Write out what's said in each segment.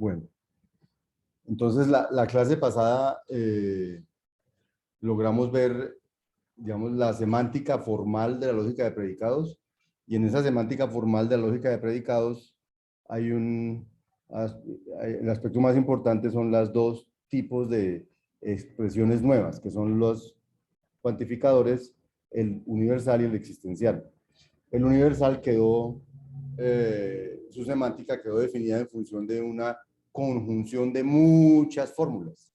Bueno, entonces la clase pasada logramos ver, digamos, la semántica formal de la lógica de predicados, y en esa semántica formal de la lógica de predicados hay el aspecto más importante son las dos tipos de expresiones nuevas, que son los cuantificadores, el universal y el existencial. El universal quedó, su semántica quedó definida en función de una conjunción de muchas fórmulas,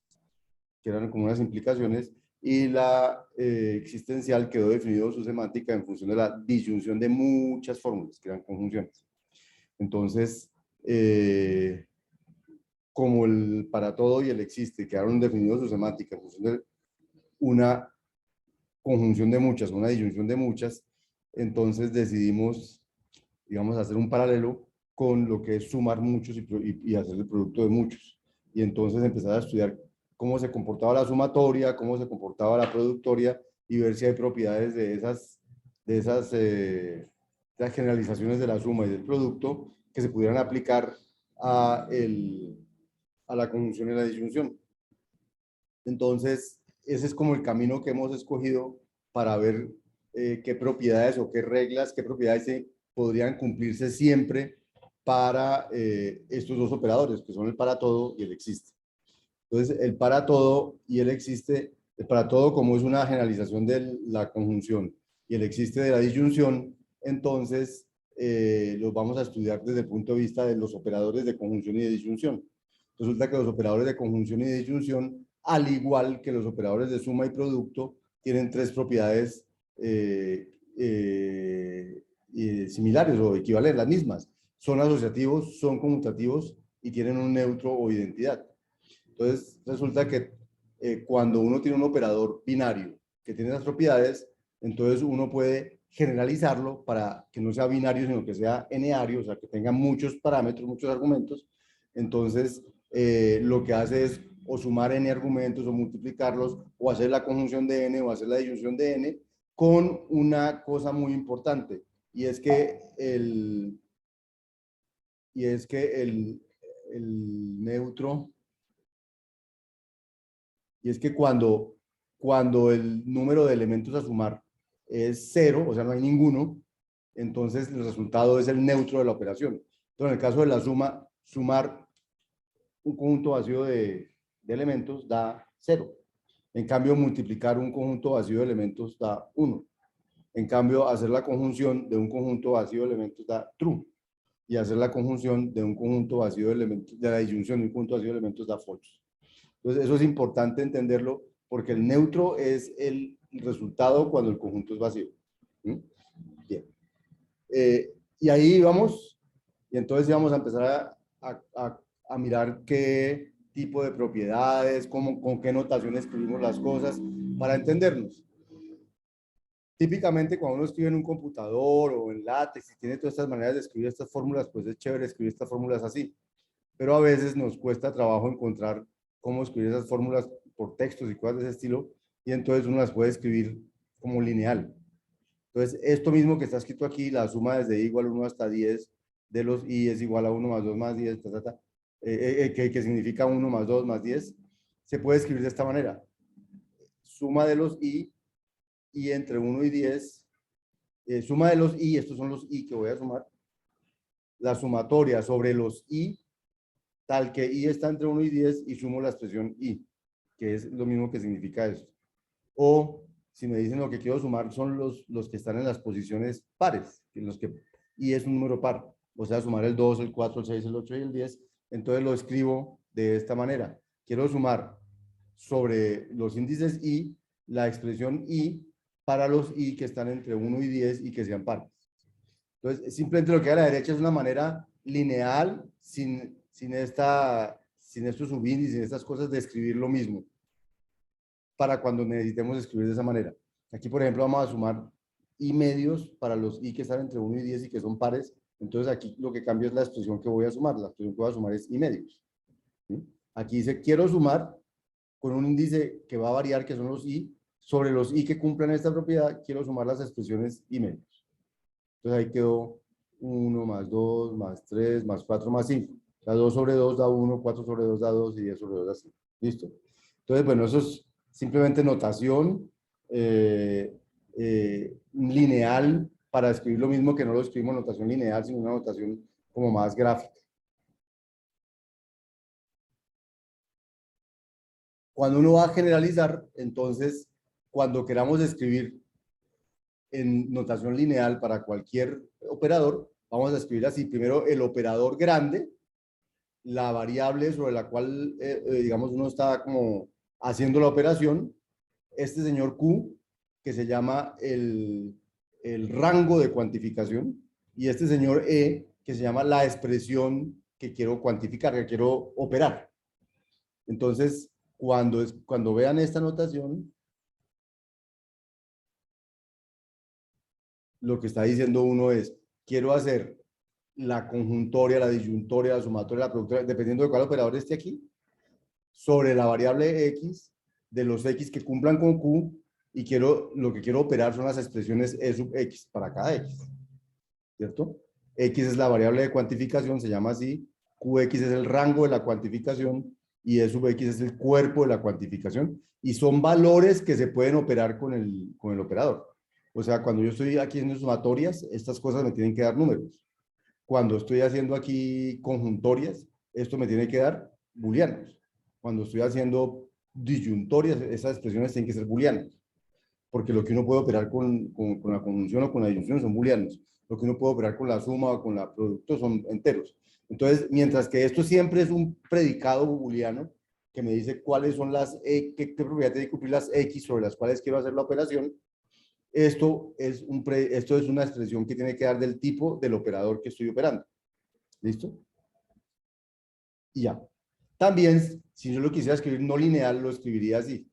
que eran como unas implicaciones, y la existencial quedó definido su semántica en función de la disyunción de muchas fórmulas, que eran conjunciones. Entonces, como el para todo y el existe quedaron definidos su semántica en función de una conjunción de muchas, una disyunción de muchas, entonces decidimos, digamos, hacer un paralelo con lo que es sumar muchos y hacer el producto de muchos. Y entonces empezar a estudiar cómo se comportaba la sumatoria, cómo se comportaba la productoria y ver si hay propiedades de esas generalizaciones de la suma y del producto que se pudieran aplicar a la conjunción y la disyunción. Entonces, ese es como el camino que hemos escogido para ver qué propiedades o qué reglas, qué propiedades podrían cumplirse siempre para estos dos operadores, que son el para todo y el existe. Entonces, el para todo y el existe, el para todo como es una generalización de la conjunción y el existe de la disyunción, entonces los vamos a estudiar desde el punto de vista de los operadores de conjunción y de disyunción. Resulta que los operadores de conjunción y de disyunción, al igual que los operadores de suma y producto, tienen tres propiedades similares o equivalentes, las mismas. Son asociativos, son conmutativos y tienen un neutro o identidad. Entonces, resulta que cuando uno tiene un operador binario que tiene esas propiedades, entonces uno puede generalizarlo para que no sea binario, sino que sea n-ario, o sea, que tenga muchos parámetros, muchos argumentos. Entonces, lo que hace es o sumar n argumentos o multiplicarlos, o hacer la conjunción de n o hacer la disyunción de n, con una cosa muy importante, y es que el neutro, y es que cuando el número de elementos a sumar es cero, o sea, no hay ninguno, entonces el resultado es el neutro de la operación. Entonces, en el caso de la suma, sumar un conjunto vacío de elementos da 0. En cambio, multiplicar un conjunto vacío de elementos da 1. En cambio, hacer la conjunción de un conjunto vacío de elementos da true. Y hacer la conjunción de un conjunto vacío de elementos, de la disyunción de un conjunto vacío de elementos da false. Entonces, eso es importante entenderlo porque el neutro es el resultado cuando el conjunto es vacío. ¿Mm? Bien. Y ahí vamos, y entonces vamos a empezar a mirar qué tipo de propiedades, con qué notación escribimos las cosas para entendernos. Típicamente cuando uno escribe en un computador o en LaTeX y tiene todas estas maneras de escribir estas fórmulas, pues es chévere escribir estas fórmulas así. Pero a veces nos cuesta trabajo encontrar cómo escribir esas fórmulas por textos y cosas de ese estilo, y entonces uno las puede escribir como lineal. Entonces, esto mismo que está escrito aquí, la suma desde i igual 1 hasta 10 de los i es igual a 1 más 2 más 10, que significa 1 más 2 más 10, se puede escribir de esta manera. Suma de los i entre 1 y 10, suma de los i, estos son los i que voy a sumar, la sumatoria sobre los i, tal que i está entre 1 y 10 y sumo la expresión i, que es lo mismo que significa esto. O si me dicen lo que quiero sumar son los que están en las posiciones pares, y es un número par, o sea, sumar el 2, el 4, el 6, el 8 y el 10, entonces lo escribo de esta manera. Quiero sumar sobre los índices i la expresión i para los i que están entre 1 y 10 y que sean pares. Entonces, simplemente lo que hay a la derecha es una manera lineal, sin estos subíndices, sin estas cosas de escribir lo mismo, para cuando necesitemos escribir de esa manera. Aquí, por ejemplo, vamos a sumar i medios para los i que están entre 1 y 10 y que son pares. Entonces, aquí lo que cambia es la expresión que voy a sumar. La expresión que voy a sumar es i medios. ¿Sí? Aquí dice, quiero sumar con un índice que va a variar, que son los i. Sobre los i que cumplen esta propiedad, quiero sumar las expresiones i medios. Entonces, ahí quedó 1 más 2 más 3 más 4 más 5. sea, 2 sobre 2 da 1, 4 sobre 2 da 2 y 10 sobre 2 da 5. ¿Listo? Entonces, bueno, eso es simplemente notación lineal para escribir lo mismo, que no lo escribimos en notación lineal, sino una notación como más gráfica. Cuando uno va a generalizar, entonces, cuando queramos escribir en notación lineal para cualquier operador, vamos a escribir así, primero el operador grande, la variable sobre la cual, digamos, uno está como haciendo la operación, este señor Q, que se llama el rango de cuantificación, y este señor E, que se llama la expresión que quiero cuantificar, que quiero operar. Entonces, cuando vean esta notación, lo que está diciendo uno es, quiero hacer la conjuntoria, la disyuntoria, la sumatoria, la productoria, dependiendo de cuál operador esté aquí, sobre la variable X, de los X que cumplan con Q, y lo que quiero operar son las expresiones E sub X para cada X, ¿cierto? X es la variable de cuantificación, se llama así, QX es el rango de la cuantificación, y E sub X es el cuerpo de la cuantificación, y son valores que se pueden operar con el operador. O sea, cuando yo estoy aquí haciendo sumatorias, estas cosas me tienen que dar números. Cuando estoy haciendo aquí conjuntorias, esto me tiene que dar booleanos. Cuando estoy haciendo disyuntorias, esas expresiones tienen que ser booleanas. Porque lo que uno puede operar con la conjunción o con la disyunción son booleanos. Lo que uno puede operar con la suma o con la producto son enteros. Entonces, mientras que esto siempre es un predicado booleano que me dice cuáles son qué propiedad tiene que cumplir las X sobre las cuales quiero hacer la operación, esto es una expresión que tiene que dar del tipo del operador que estoy operando. ¿Listo? Y ya. También, si yo lo quisiera escribir no lineal, lo escribiría así.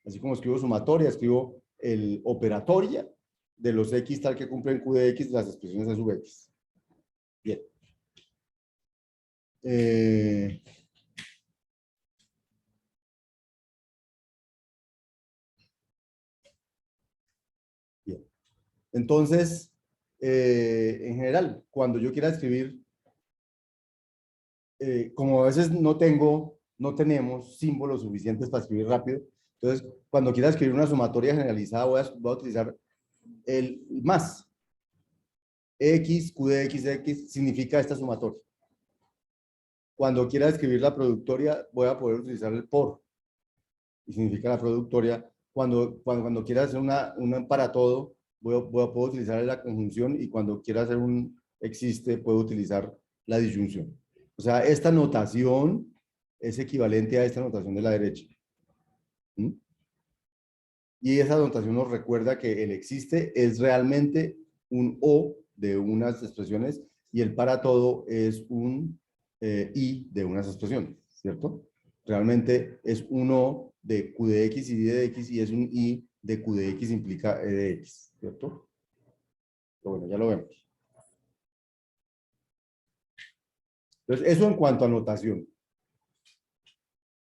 Así como escribo sumatoria, escribo el operatoria de los X tal que cumplen Q de X, las expresiones de sub X. Bien. Bien. Entonces, en general, cuando yo quiera escribir, como a veces no tenemos símbolos suficientes para escribir rápido, entonces cuando quiera escribir una sumatoria generalizada voy a utilizar el más. X, Q de X, X significa esta sumatoria. Cuando quiera escribir la productoria voy a poder utilizar el por, y significa la productoria. Cuando quiera hacer una para todo, puedo utilizar la conjunción, y cuando quiera hacer un existe, puedo utilizar la disyunción. O sea, esta notación es equivalente a esta notación de la derecha. ¿Mm? Y esa notación nos recuerda que el existe es realmente un O de unas expresiones, y el para todo es un I de unas expresiones, ¿cierto? Realmente es un O de Q de X y I de X, y es un I de Q de X implica E de X, ¿cierto? Pero bueno, ya lo vemos. Entonces, eso en cuanto a notación.